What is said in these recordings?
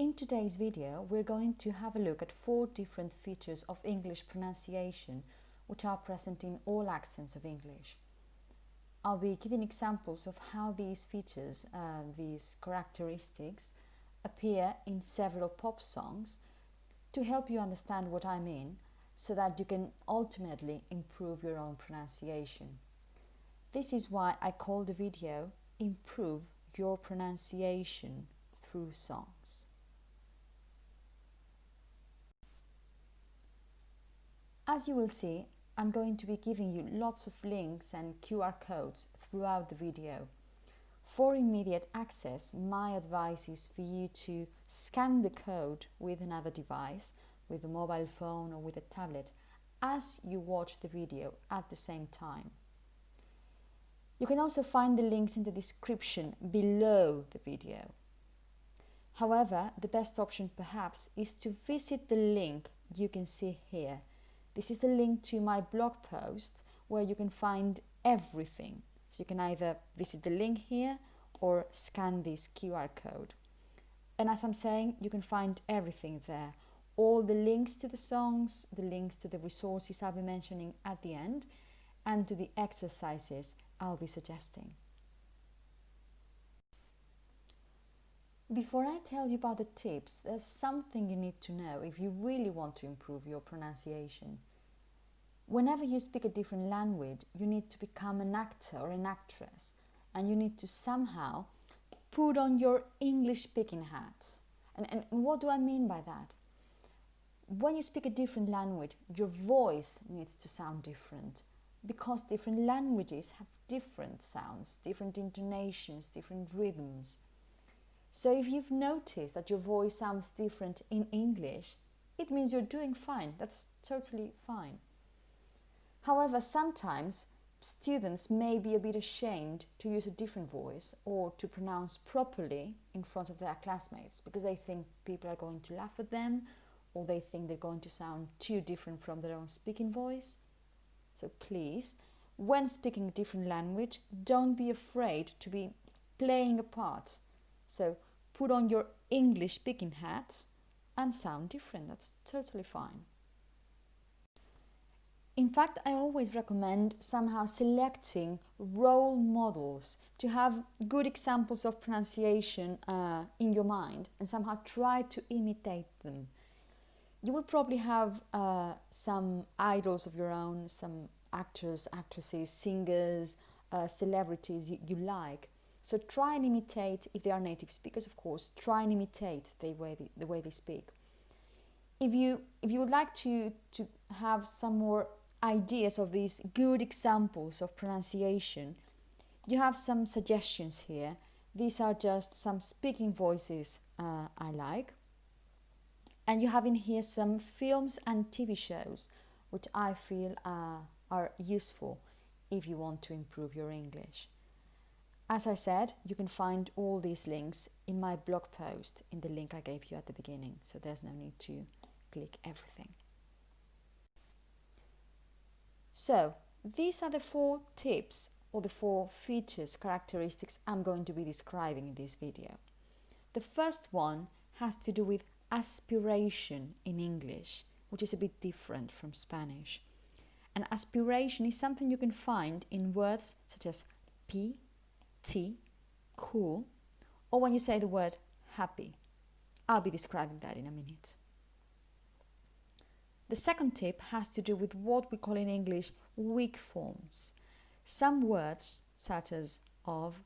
In today's video, we're going to have a look at 4 different features of English pronunciation which are present in all accents of English. I'll be giving examples of how these features, these characteristics, appear in several pop songs to help you understand what I mean so that you can ultimately improve your own pronunciation. This is why I call the video Improve Your Pronunciation Through Songs. As you will see, I'm going to be giving you lots of links and QR codes throughout the video. For immediate access, my advice is for you to scan the code with another device, with a mobile phone or with a tablet, as you watch the video at the same time. You can also find the links in the description below the video. However, the best option perhaps is to visit the link you can see here. This is the link to my blog post where you can find everything. So you can either visit the link here or scan this QR code. And as I'm saying, you can find everything there. All the links to the songs, the links to the resources I'll be mentioning at the end, and to the exercises I'll be suggesting. Before I tell you about the tips, there's something you need to know if you really want to improve your pronunciation. Whenever you speak a different language, you need to become an actor or an actress, and you need to somehow put on your English speaking hat. And what do I mean by that? When you speak a different language, your voice needs to sound different, because different languages have different sounds, different intonations, different rhythms. So if you've noticed that your voice sounds different in English, it means you're doing fine. That's totally fine. However, sometimes students may be a bit ashamed to use a different voice or to pronounce properly in front of their classmates because they think people are going to laugh at them, or they think they're going to sound too different from their own speaking voice. So please, when speaking a different language, don't be afraid to be playing a part. So put on your English speaking hat and sound different. That's totally fine. In fact, I always recommend somehow selecting role models to have good examples of pronunciation in your mind and somehow try to imitate them. You will probably have some idols of your own, some actors, actresses, singers, celebrities you like. So try and imitate, if they are native speakers, of course, try and imitate the way they speak. If you would like to have some more ideas of these good examples of pronunciation, you have some suggestions here. These are just some speaking voices I like. And you have in here some films and TV shows which I feel are useful if you want to improve your English. As I said, you can find all these links in my blog post in the link I gave you at the beginning, so there's no need to click everything. So, these are the 4 tips or the 4 features, characteristics I'm going to be describing in this video. The first one has to do with aspiration in English, which is a bit different from Spanish. And aspiration is something you can find in words such as P, T, cool, or when you say the word happy. I'll be describing that in a minute. The second tip has to do with what we call in English weak forms. Some words, such as of,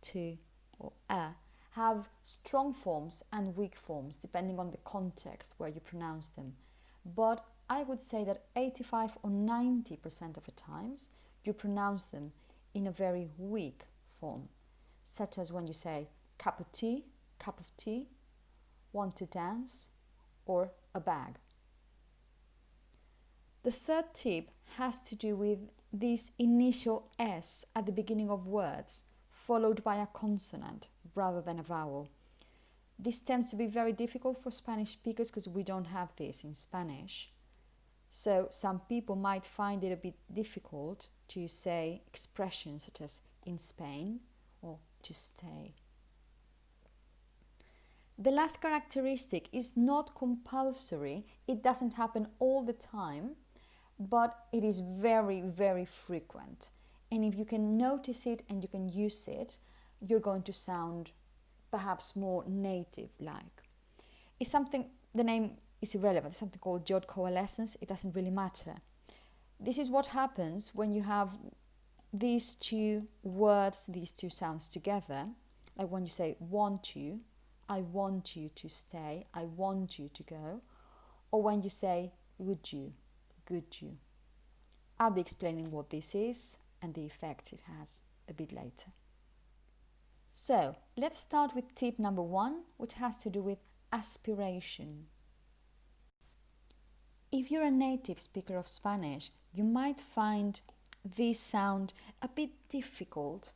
to, or a, have strong forms and weak forms depending on the context where you pronounce them. But I would say that 85 or 90% of the times you pronounce them in a very weak form, such as when you say cup of tea, want to dance, or a bag. The third tip has to do with this initial S at the beginning of words, followed by a consonant rather than a vowel. This tends to be very difficult for Spanish speakers because we don't have this in Spanish. So some people might find it a bit difficult to say expressions such as in Spain or to stay. The last characteristic is not compulsory, it doesn't happen all the time, but it is very, very frequent. And if you can notice it and you can use it, you're going to sound perhaps more native-like. It's something, the name is irrelevant, it's something called Jod coalescence, it doesn't really matter. This is what happens when you have these two words, these two sounds together, like when you say want you, I want you to stay, I want you to go, or when you say would you, good you. I'll be explaining what this is and the effect it has a bit later. So let's start with tip number 1, which has to do with aspiration. If you're a native speaker of Spanish, you might find this sound a bit difficult.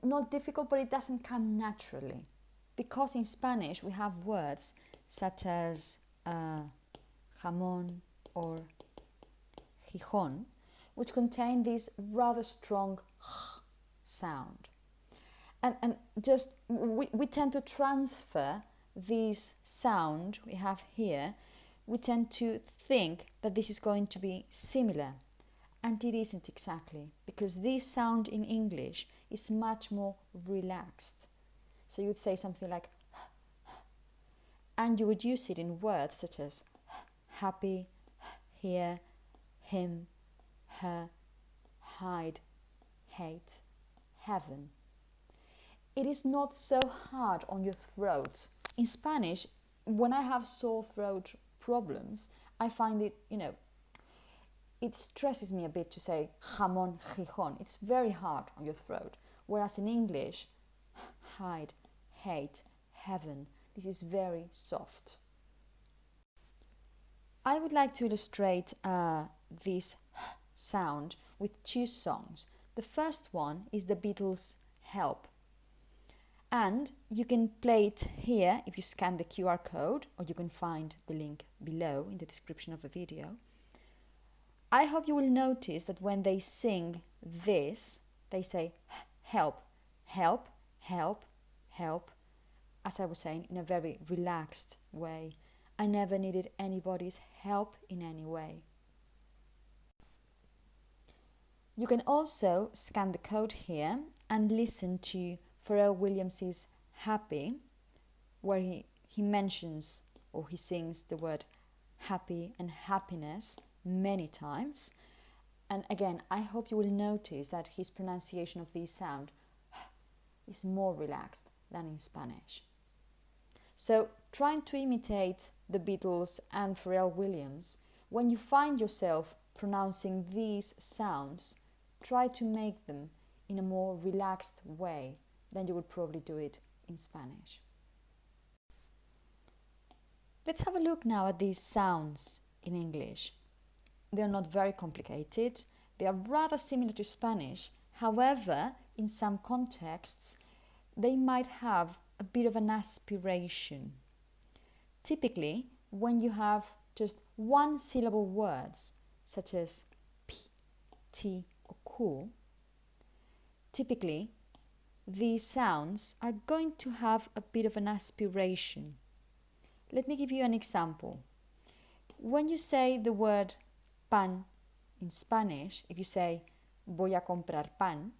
Not difficult, but it doesn't come naturally. Because in Spanish we have words such as jamón or Gijón, which contain this rather strong sound. And just we tend to transfer this sound we have here, we tend to think that this is going to be similar. And it isn't exactly, because this sound in English is much more relaxed. So you would say something like, and you would use it in words such as happy, here, him, her, hide, hate, heaven. It is not so hard on your throat. In Spanish, when I have sore throat problems, I find it, it stresses me a bit to say jamón, Gijón. It's very hard on your throat. Whereas in English, hide, hate, heaven, this is very soft. I would like to illustrate this sound with 2 songs. The first one is the Beatles' Help. And you can play it here if you scan the QR code, or you can find the link below in the description of the video. I hope you will notice that when they sing this, they say help, help, help, help, as I was saying, in a very relaxed way. I never needed anybody's help in any way. You can also scan the code here and listen to Pharrell Williams' Happy, where he mentions or he sings the word happy and happiness many times. And again, I hope you will notice that his pronunciation of this sound is more relaxed than in Spanish. So trying to imitate the Beatles and Pharrell Williams, when you find yourself pronouncing these sounds, try to make them in a more relaxed way than you would probably do it in Spanish. Let's have a look now at these sounds in English. They are not very complicated. They are rather similar to Spanish. However, in some contexts, they might have a bit of an aspiration. Typically, when you have just one syllable words, such as p, t, or ku, typically these sounds are going to have a bit of an aspiration. Let me give you an example. When you say the word pan in Spanish, if you say voy a comprar pan,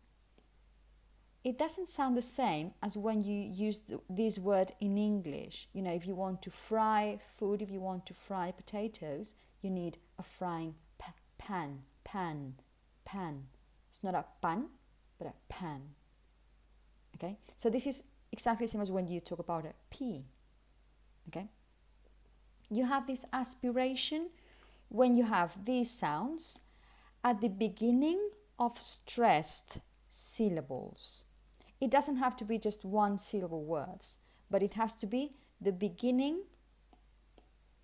it doesn't sound the same as when you use this word in English. If you want to fry food, if you want to fry potatoes, you need a frying pan. It's not a pan, but a pan. Okay? So this is exactly the same as when you talk about a P. Okay? You have this aspiration when you have these sounds at the beginning of stressed syllables. It doesn't have to be just one syllable words, but it has to be the beginning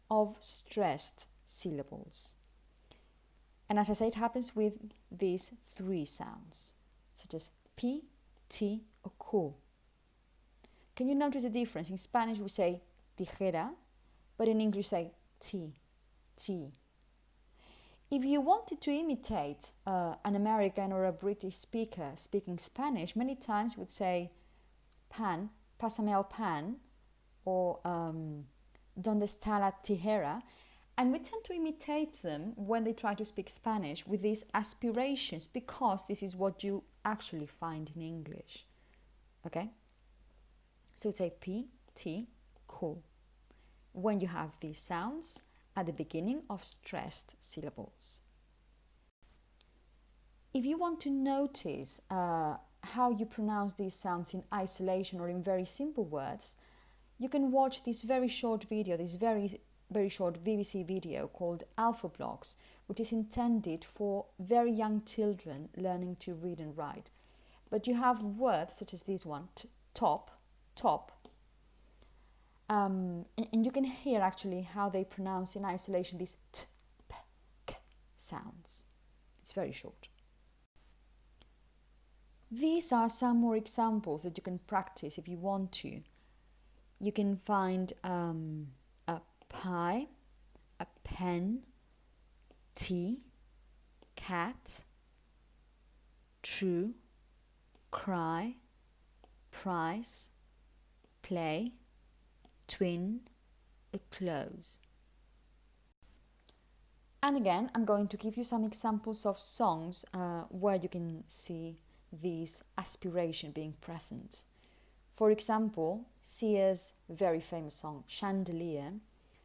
of stressed syllables. And as I say, it happens with these 3 sounds, such as P, T, or Q. Can you notice the difference? In Spanish we say tijera, but in English say T. If you wanted to imitate an American or a British speaker speaking Spanish, many times you would say pan, pásame el pan, or Donde está la tijera? And we tend to imitate them when they try to speak Spanish with these aspirations, because this is what you actually find in English. Okay? So it's a P, T, Q. When you have these sounds at the beginning of stressed syllables. If you want to notice how you pronounce these sounds in isolation or in very simple words, you can watch this very short video, this very short BBC video called Alpha Blocks, which is intended for very young children learning to read and write. But you have words such as this one, top, and you can hear actually how they pronounce in isolation these t, p, k sounds. It's very short. These are some more examples that you can practice if you want to. You can find a pie, a pen, tea, cat, true, cry, price, play, twin, a close. And again, I'm going to give you some examples of songs where you can see this aspiration being present. For example, Sia's very famous song, Chandelier,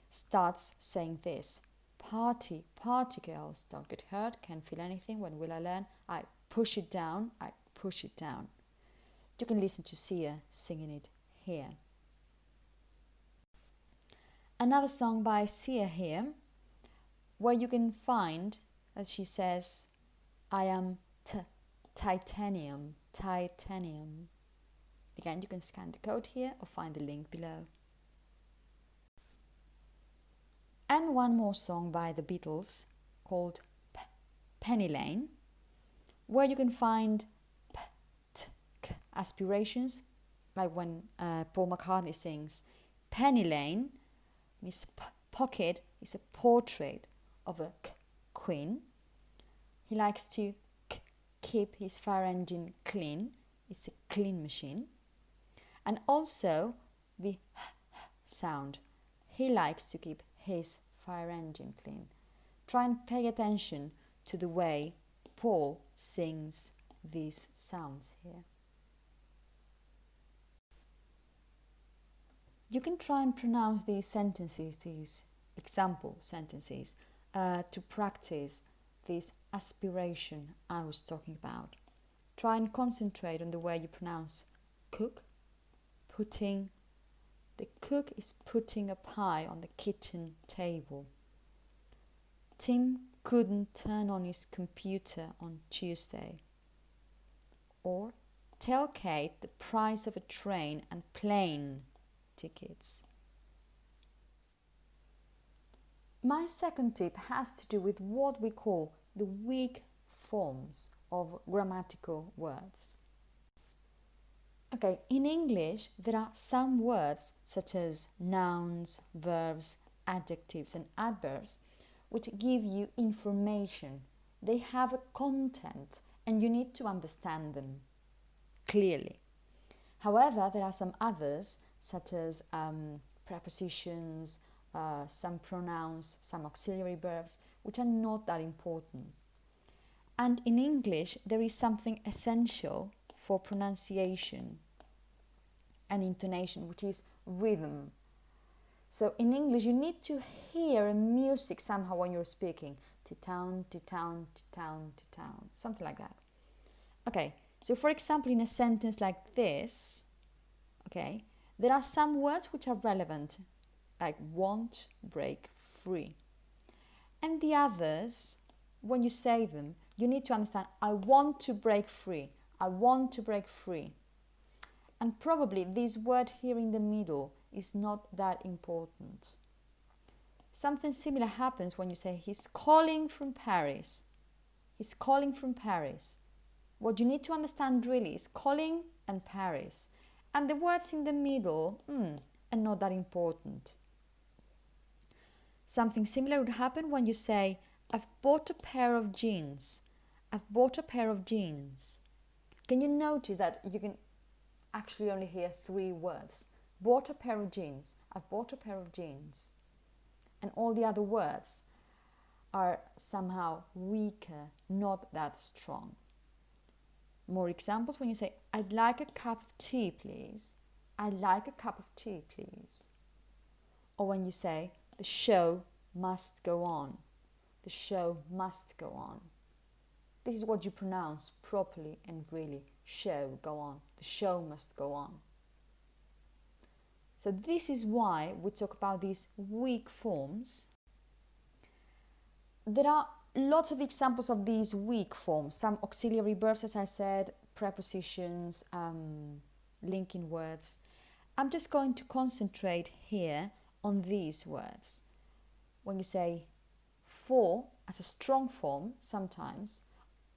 starts saying this: party, party girls, don't get hurt, can't feel anything, when will I learn? I push it down, I push it down. You can listen to Sia singing it here. Another song by Sia here, where you can find that she says, I am titanium, titanium. Again, you can scan the code here or find the link below. And one more song by the Beatles called Penny Lane, where you can find p, t, k aspirations, like when Paul McCartney sings Penny Lane, his pocket is a portrait of a queen. He likes to keep his fire engine clean. It's a clean machine. And also the sound. He likes to keep his fire engine clean. Try and pay attention to the way Paul sings these sounds here. You can try and pronounce these sentences, these example sentences, to practice this aspiration I was talking about. Try and concentrate on the way you pronounce cook, putting. The cook is putting a pie on the kitchen table. Tim couldn't turn on his computer on Tuesday. Or tell Kate the price of a train and plane tickets. My second tip has to do with what we call the weak forms of grammatical words. Okay, in English, there are some words such as nouns, verbs, adjectives, and adverbs which give you information. They have a content and you need to understand them clearly. However, there are some others such as prepositions, some pronouns, some auxiliary verbs, which are not that important. And in English, there is something essential for pronunciation and intonation, which is rhythm. So in English, you need to hear a music somehow when you're speaking. Ti-town, ti-town, ti-town, ti-town, something like that. Okay, so for example, in a sentence like this, okay, there are some words which are relevant, like want, break, free. And the others, when you say them, you need to understand, I want to break free. I want to break free. And probably this word here in the middle is not that important. Something similar happens when you say, he's calling from Paris. He's calling from Paris. What you need to understand really is calling and Paris. And the words in the middle are not that important. Something similar would happen when you say, I've bought a pair of jeans. I've bought a pair of jeans. Can you notice that you can actually only hear 3 words? bought a pair of jeans. I've bought a pair of jeans. And all the other words are somehow weaker, not that strong. More examples when you say, I'd like a cup of tea, please. I'd like a cup of tea, please. Or when you say, the show must go on. The show must go on. This is what you pronounce properly and really. Show, go on. The show must go on. So this is why we talk about these weak forms. There are lots of examples of these weak forms. Some auxiliary verbs, as I said, prepositions, linking words. I'm just going to concentrate here on these words. When you say for as a strong form sometimes,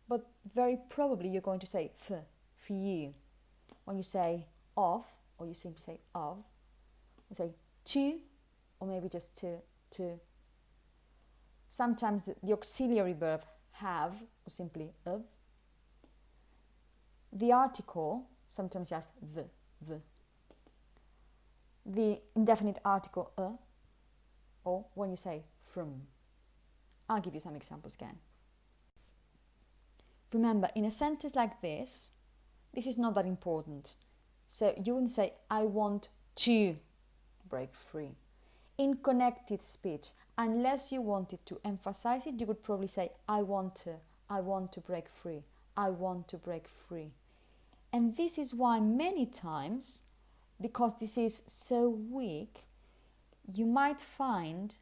but very probably you're going to say for you. When you say of, or you simply say of, you say to, or maybe just to. Sometimes the auxiliary verb have, or simply of. The article, sometimes just the. The indefinite article a, or when you say from. I'll give you some examples again. Remember, in a sentence like this is not that important. So you wouldn't say, I want to break free. In connected speech, unless you wanted to emphasize it, you would probably say, I want to break free. I want to break free. And this is why many times, because this is so weak, you might find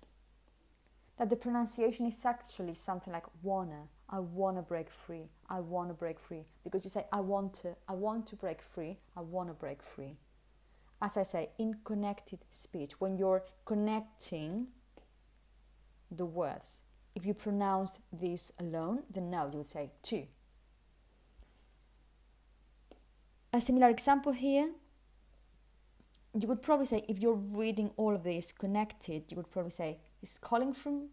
that the pronunciation is actually something like wanna. I wanna break free. I wanna break free. Because you say, I want to break free. I wanna break free. As I say, in connected speech, when you're connecting the words, if you pronounced this alone, then no, you would say to. A similar example here, you would probably say, if you're reading all of this connected, you would probably say, he's calling from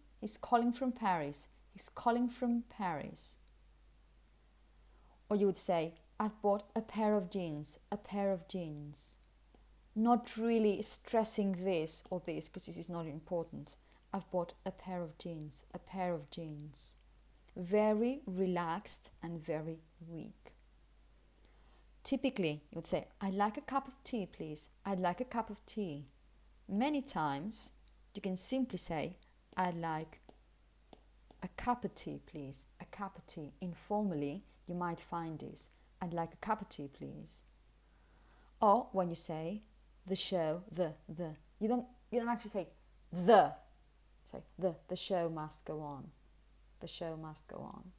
Paris. He's calling from Paris. Or you would say, I've bought a pair of jeans. Not really stressing this or this, because this is not important. I've bought a pair of jeans. Very relaxed and very weak. Typically, you would say, I'd like a cup of tea, please. I'd like a cup of tea. Many times, you can simply say, I'd like a cup of tea, please. A cup of tea. Informally, you might find this. I'd like a cup of tea, please. Or when you say the show, you don't actually say the. Say the show must go on. The show must go on.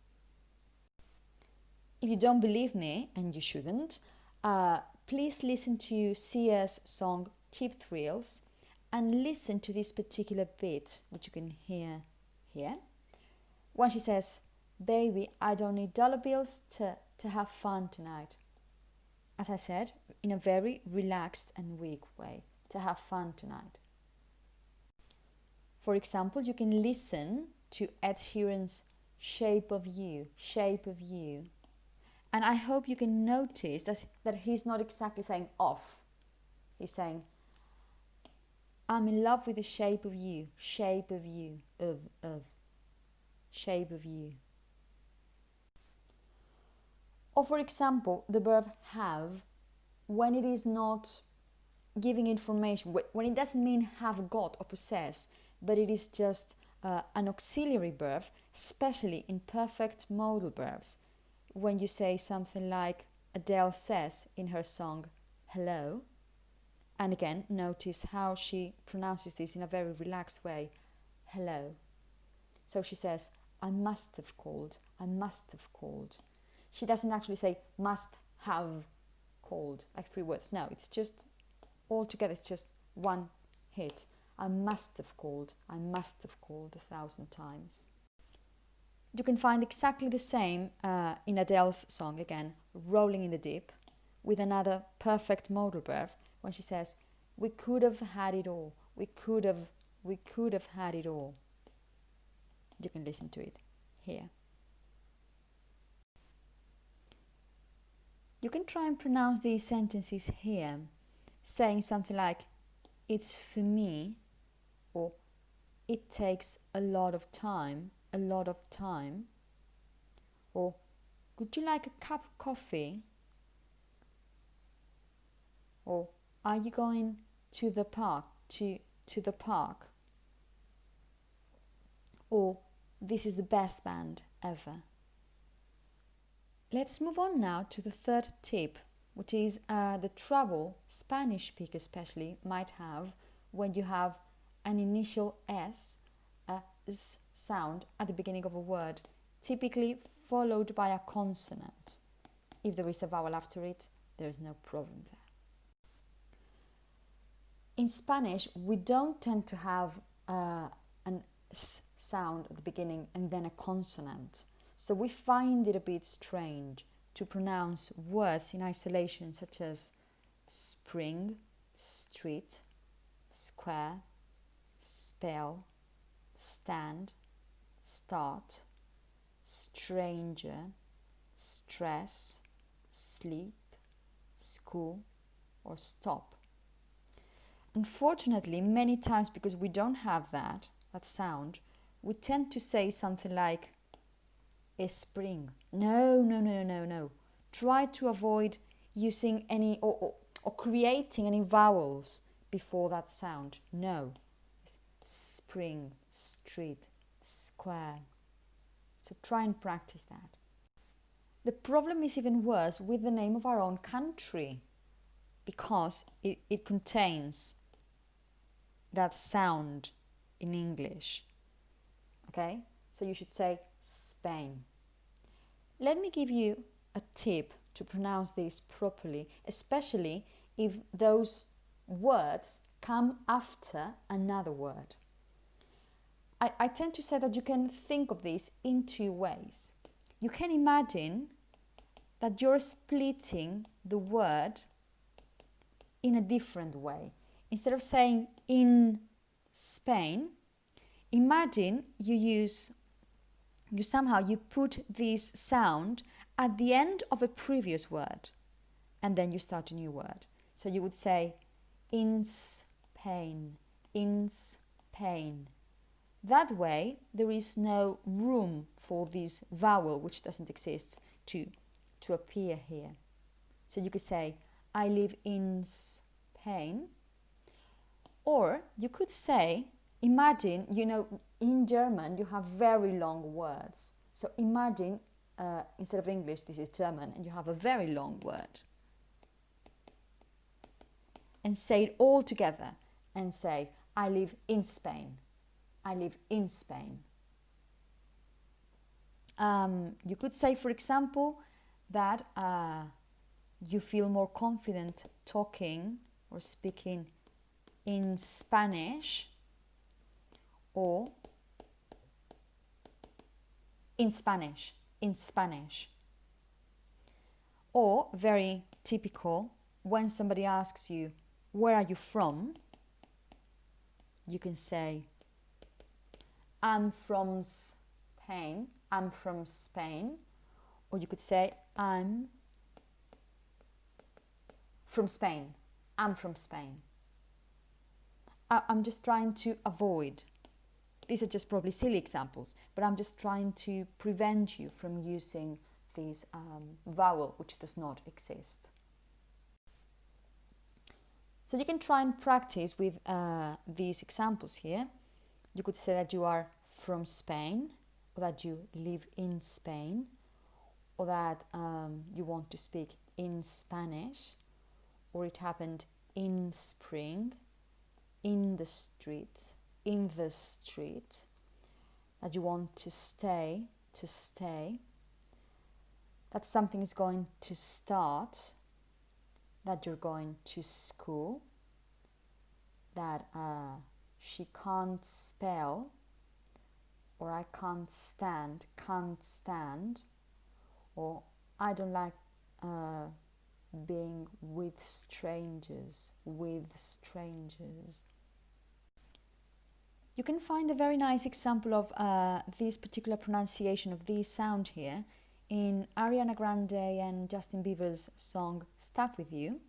If you don't believe me, and you shouldn't, please listen to Sia's song Cheap Thrills and listen to this particular bit, which you can hear here. When she says, baby, I don't need dollar bills to have fun tonight. As I said, in a very relaxed and weak way, to have fun tonight. For example, you can listen to Ed Sheeran's Shape of You. And I hope you can notice that he's not exactly saying off. He's saying, I'm in love with the shape of you, shape of you. Or for example, the verb have, when it is not giving information, when it doesn't mean have got or possess, but it is just an auxiliary verb, especially in perfect modal verbs. When you say something like Adele says in her song Hello, and again, notice how she pronounces this in a very relaxed way, hello. So she says, I must have called. She doesn't actually say must have called, like 3 words. No, it's just all together, it's just one hit. I must have called 1,000 times. You can find exactly the same in Adele's song, again, Rolling in the Deep, with another perfect modal verb when she says, we could have had it all. We could have had it all. You can listen to it here. You can try and pronounce these sentences here. saying something like, it's for me, or it takes a lot of time, or would you like a cup of coffee? Or are you going to the park, to the park? Or this is the best band ever. Let's move on now to the third tip, which is the trouble Spanish speakers especially might have when you have an initial S, a S sound at the beginning of a word, typically followed by a consonant. If there is a vowel after it, there is no problem there. In Spanish, we don't tend to have an S sound at the beginning and then a consonant. So we find it a bit strange to pronounce words in isolation such as spring, street, square, spell, stand, start, stranger, stress, sleep, school, or stop. Unfortunately, many times because we don't have that sound, we tend to say something like a spring. No. Try to avoid using any or creating any vowels before that sound. No. It's spring, street, square. So try and practice that. The problem is even worse with the name of our own country, because it contains that sound in English. Okay? So you should say Spain. Let me give you a tip to pronounce this properly, especially if those words come after another word. I tend to say that you can think of this in two ways. You can imagine that you're splitting the word in a different way. Instead of saying in Spain, imagine you put this sound at the end of a previous word and then you start a new word. So you would say in Spain, in Spain. That way there is no room for this vowel, which doesn't exist, to appear here. So you could say I live in Spain. Or you could say, imagine, in German you have very long words. So imagine, instead of English, this is German, and you have a very long word. And say it all together and say, I live in Spain. I live in Spain. You could say, for example, that you feel more confident talking or speaking in Spanish or in Spanish. Or, very typical, when somebody asks you, where are you from? You can say, I'm from Spain. Or you could say, I'm from Spain. I'm just trying to avoid, these are just probably silly examples, but I'm just trying to prevent you from using this vowel which does not exist. So you can try and practice with these examples here. You could say that you are from Spain, or that you live in Spain, or that you want to speak in Spanish, or it happened in spring, in the street, that you want to stay, that something is going to start, that you're going to school, that she can't spell, or I can't stand, or I don't like being with strangers. You can find a very nice example of this particular pronunciation of this sound here in Ariana Grande and Justin Bieber's song Stuck With You.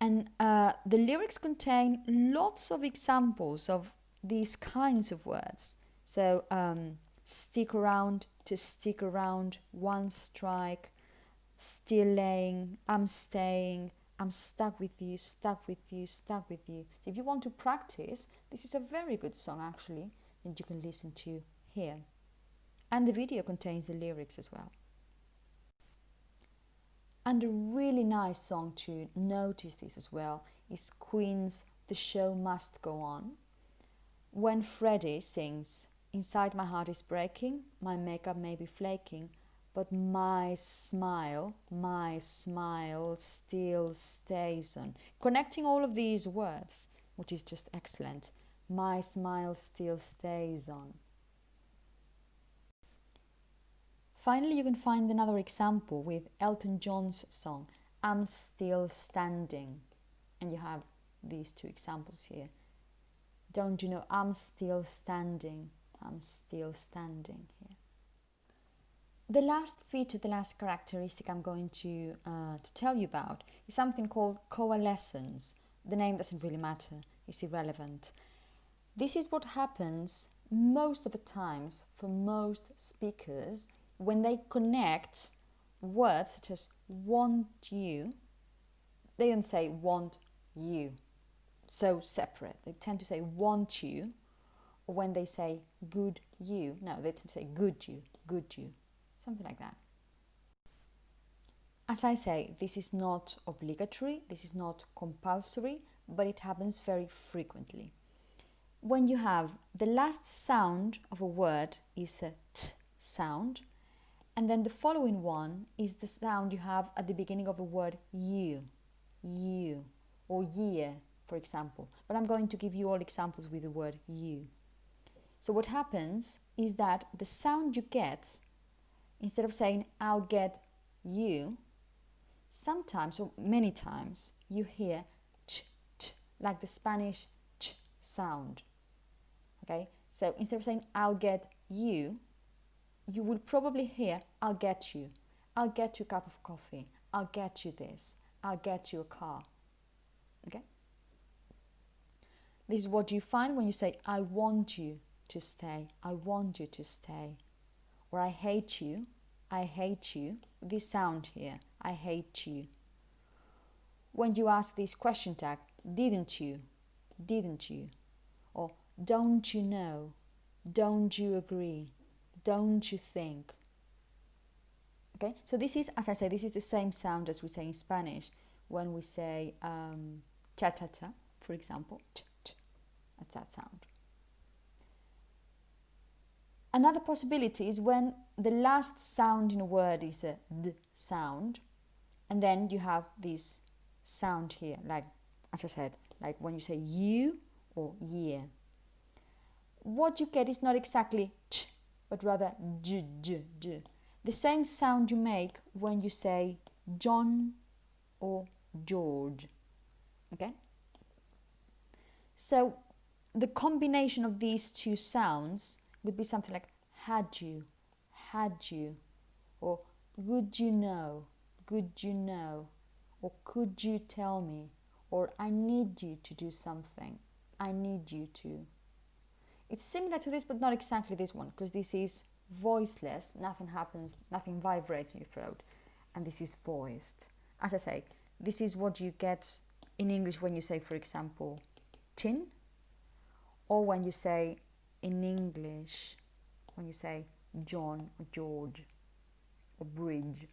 And the lyrics contain lots of examples of these kinds of words. So, stick around, to stick around, one strike, still laying, I'm staying, I'm stuck with you, stuck with you, stuck with you. So if you want to practice, this is a very good song actually that you can listen to here. And the video contains the lyrics as well. And a really nice song to notice this as well is Queen's The Show Must Go On. When Freddie sings, inside my heart is breaking, my makeup may be flaking, but my smile still stays on. Connecting all of these words, which is just excellent. My smile still stays on. Finally, you can find another example with Elton John's song, I'm Still Standing. And you have these two examples here. Don't you know, I'm still standing. I'm still standing here. The last feature, the last characteristic I'm going to tell you about is something called coalescence. The name doesn't really matter, it's irrelevant. This is what happens most of the times for most speakers when they connect words such as want you. They don't say want you, so separate. They tend to say want you, or when they say good you, no, they tend to say good you, something like that. As I say, this is not obligatory, this is not compulsory, but it happens very frequently. When you have the last sound of a word is a t sound, and then the following one is the sound you have at the beginning of a word you, or year, for example. But I'm going to give you all examples with the word you. So what happens is that the sound you get, instead of saying I'll get you, sometimes or many times you hear ch, like the Spanish ch sound. Okay, so instead of saying I'll get you, you will probably hear I'll get you a cup of coffee, I'll get you this, I'll get you a car. Okay, this is what you find when you say I want you to stay, I want you to stay, or I hate you, this sound here, I hate you. When you ask this question tag, didn't you, or don't you know, don't you agree, don't you think. Okay, so this is, as I say, this is the same sound as we say in Spanish when we say cha-cha-cha, for example. Ch-ch. That's that sound. Another possibility is when the last sound in a word is a d sound, and then you have this sound here, like, as I said, like when you say you or year. What you get is not exactly ch, but rather j. The same sound you make when you say John or George. Okay? So the combination of these two sounds would be something like had you, or would you know, or could you tell me, or I need you to do something, I need you to. It's similar to this, but not exactly this one, because this is voiceless, nothing happens, nothing vibrates in your throat, and this is voiced. As I say, this is what you get in English when you say, for example, tin, or when you say in English, when you say John or George or bridge.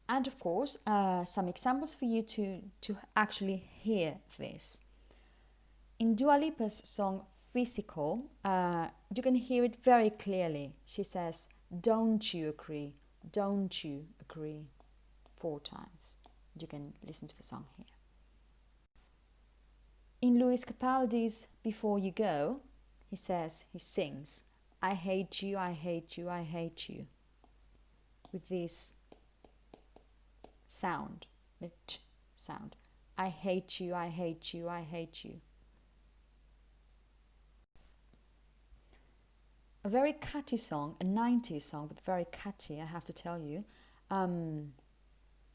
And of course, some examples for you to actually hear this. In Dua Lipa's song Physical, you can hear it very clearly. She says, don't you agree, 4 times. You can listen to the song here. In Lewis Capaldi's Before You Go, he sings, I hate you, with this sound, the ch sound. I hate you. A very catchy song, a 90s song, but very catchy, I have to tell you.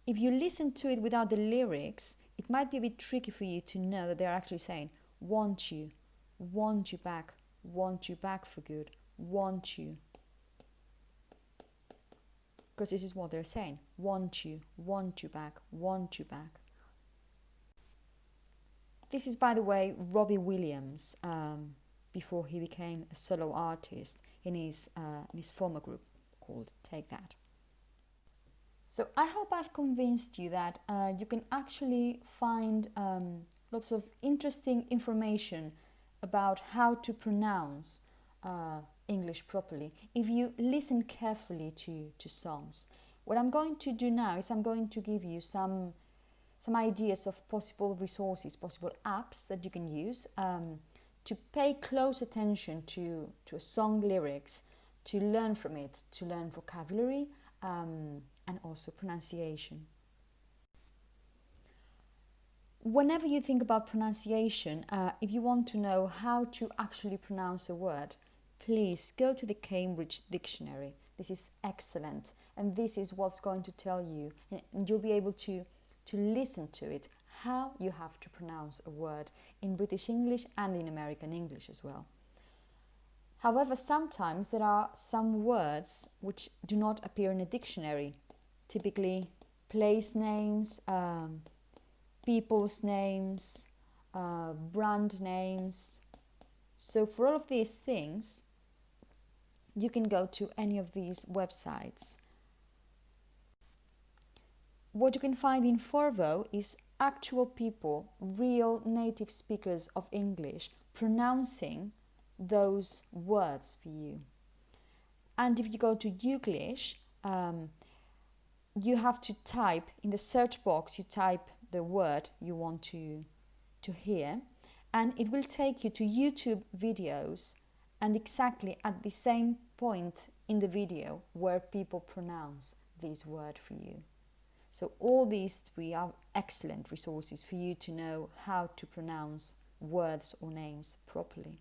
if you listen to it without the lyrics, it might be a bit tricky for you to know that they're actually saying, want you back for good, want you. Because this is what they're saying, want you back, want you back. This is, by the way, Robbie Williams, before he became a solo artist in his former group called Take That. So I hope I've convinced you that you can actually find lots of interesting information about how to pronounce English properly if you listen carefully to songs. What I'm going to do now is I'm going to give you some ideas of possible resources, possible apps that you can use to pay close attention to a song lyrics, to learn from it, to learn vocabulary and also pronunciation. Whenever you think about pronunciation, if you want to know how to actually pronounce a word, please go to the Cambridge Dictionary. This is excellent, and this is what's going to tell you, and you'll be able to listen to it, how you have to pronounce a word in British English and in American English as well. However, sometimes there are some words which do not appear in a dictionary, typically place names, people's names, brand names. So for all of these things, you can go to any of these websites. What you can find in Forvo is actual people, real native speakers of English, pronouncing those words for you. And if you go to Youglish, you have to type in the search box, you type the word you want to hear, and it will take you to YouTube videos, and exactly at the same point in the video where people pronounce this word for you. So all these three are excellent resources for you to know how to pronounce words or names properly.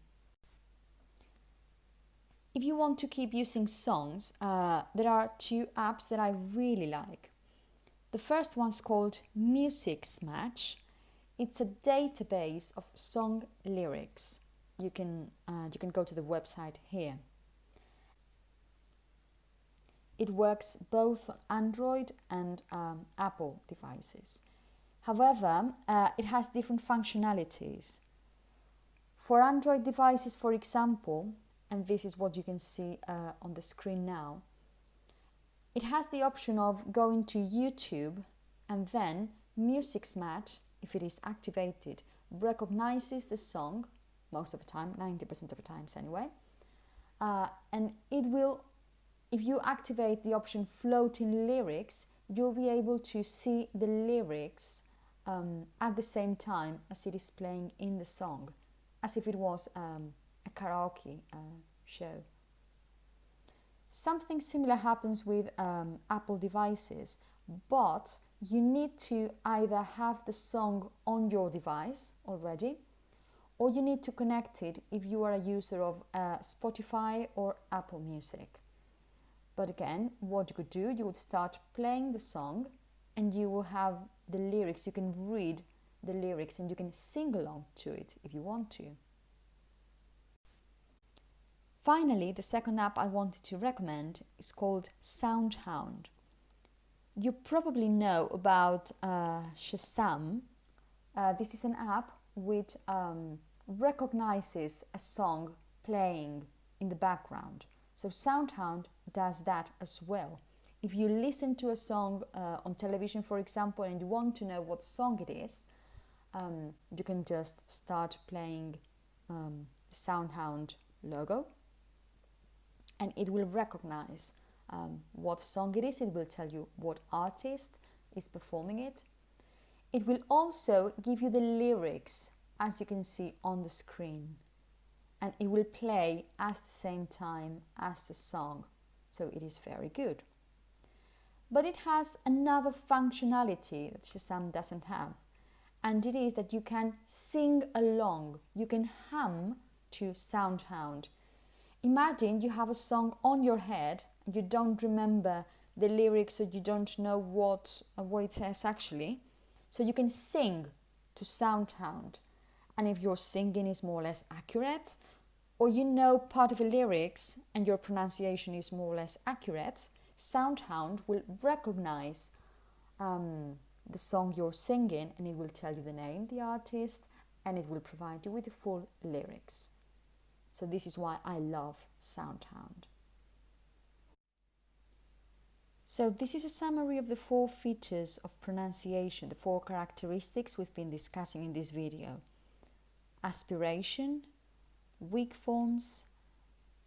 If you want to keep using songs, there are two apps that I really like. The first one's called Musicsmatch. It's a database of song lyrics. You can go to the website here. It works both on Android and Apple devices. However, it has different functionalities. For Android devices, for example, and this is what you can see on the screen now, it has the option of going to YouTube, and then Musicsmatch, if it is activated, recognizes the song, most of the time, 90% of the times anyway, and it will, if you activate the option floating lyrics, you'll be able to see the lyrics at the same time as it is playing in the song, as if it was a karaoke show. Something similar happens with Apple devices, but you need to either have the song on your device already, or you need to connect it if you are a user of Spotify or Apple Music. But again, what you could do, you would start playing the song and you will have the lyrics, you can read the lyrics and you can sing along to it if you want to. Finally, the second app I wanted to recommend is called SoundHound. You probably know about Shazam. This is an app which recognizes a song playing in the background. So SoundHound does that as well. If you listen to a song on television, for example, and you want to know what song it is, you can just start playing the SoundHound logo, and it will recognize what song it is. It will tell you what artist is performing it. It will also give you the lyrics, as you can see on the screen, and it will play at the same time as the song, so it is very good. But it has another functionality that Shazam doesn't have, and it is that you can sing along, you can hum to SoundHound. Imagine you have a song on your head and you don't remember the lyrics so you don't know what it says actually. So you can sing to SoundHound. And if your singing is more or less accurate, or you know part of the lyrics and your pronunciation is more or less accurate, SoundHound will recognize the song you're singing, and it will tell you the name, the artist, and it will provide you with the full lyrics. So this is why I love SoundHound. So this is a summary of the 4 features of pronunciation, the 4 characteristics we've been discussing in this video. Aspiration, weak forms,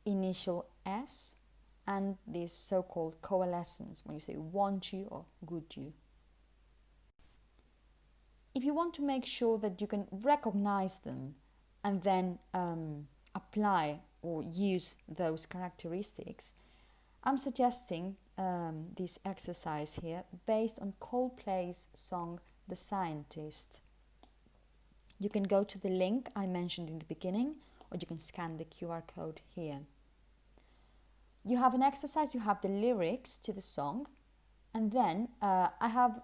initial S, and this so-called coalescence, when you say want you or good you. If you want to make sure that you can recognize them and then apply or use those characteristics, I'm suggesting this exercise here based on Coldplay's song The Scientist. You can go to the link I mentioned in the beginning, or you can scan the QR code here. You have an exercise, you have the lyrics to the song, and then I have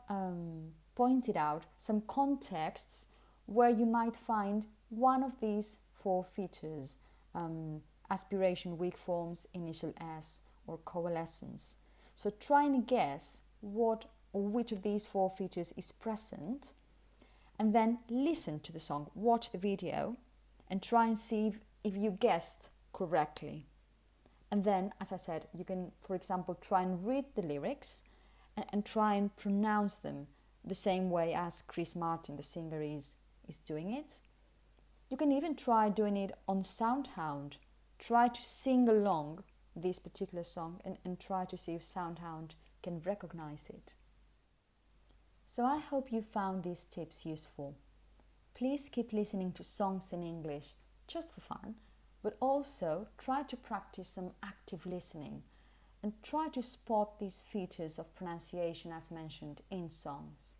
pointed out some contexts where you might find one of these 4 features, aspiration, weak forms, initial S, or coalescence. So try and guess what or which of these 4 features is present, and then listen to the song, watch the video, and try and see if you guessed correctly. And then, as I said, you can, for example, try and read the lyrics and try and pronounce them the same way as Chris Martin, the singer, is doing it. You can even try doing it on SoundHound. Try to sing along this particular song and try to see if SoundHound can recognize it. So I hope you found these tips useful. Please keep listening to songs in English just for fun, but also try to practice some active listening and try to spot these features of pronunciation I've mentioned in songs.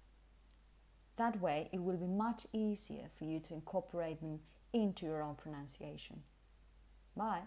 That way it will be much easier for you to incorporate them into your own pronunciation. Bye!